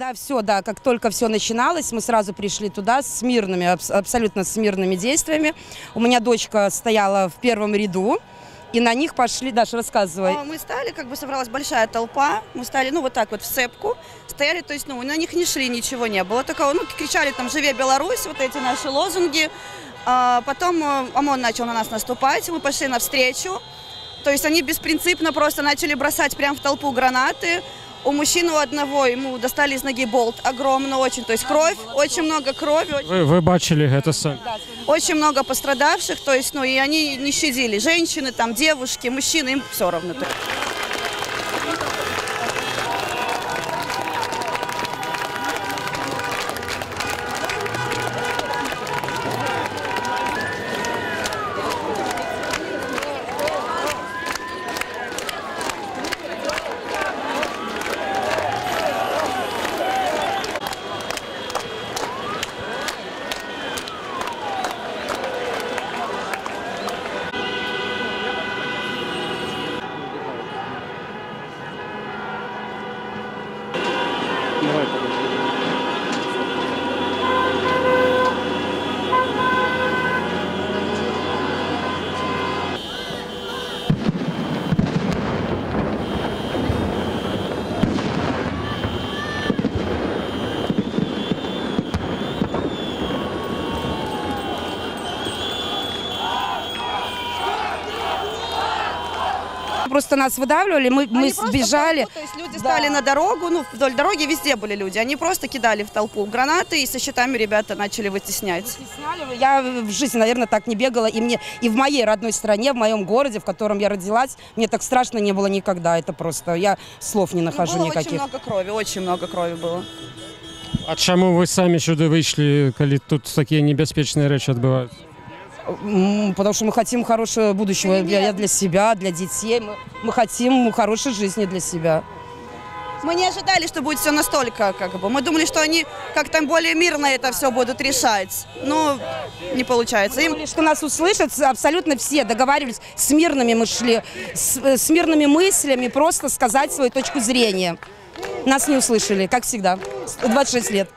Когда все, да, как только все начиналось, мы сразу пришли туда с мирными, абсолютно с мирными действиями. У меня дочка стояла в первом ряду, и на них пошли, Даша, рассказывай. Мы стали, как бы собралась большая толпа, мы стали, ну, вот так вот в цепку, стояли, то есть, ну, на них не шли, ничего не было такого, ну, кричали там «Живе Беларусь», вот эти наши лозунги. Потом ОМОН начал на нас наступать, мы пошли навстречу, то есть они беспринципно просто начали бросать прямо в толпу гранаты. У мужчины у одного, ему достали из ноги болт огромный очень, то есть кровь, очень много крови. Вы бачили это сами? Очень много пострадавших, то есть, ну, и они не щадили. Женщины, там, девушки, мужчины, им все равно. Просто нас выдавливали, мы сбежали. То есть люди стали на дорогу, ну, вдоль дороги везде были люди. Они просто кидали в толпу гранаты, и со щитами ребята начали вытеснять. Я в жизни, наверное, так не бегала. И в моей родной стране, в моем городе, в котором я родилась, мне так страшно не было никогда. Это просто, я слов не нахожу никаких. Очень много крови было. А чому ви самі сюди вийшли, коли тут такі небезпечні речі відбуваються? Потому что мы хотим хорошего будущего для себя, для детей. Мы хотим хорошей жизни для себя. Мы не ожидали, что будет все настолько, как бы. Мы думали, что они как-то более мирно это все будут решать. Но не получается. Что нас услышат, абсолютно все договаривались. С мирными мы шли, с мирными мыслями, просто сказать свою точку зрения. Нас не услышали, как всегда, 26 лет.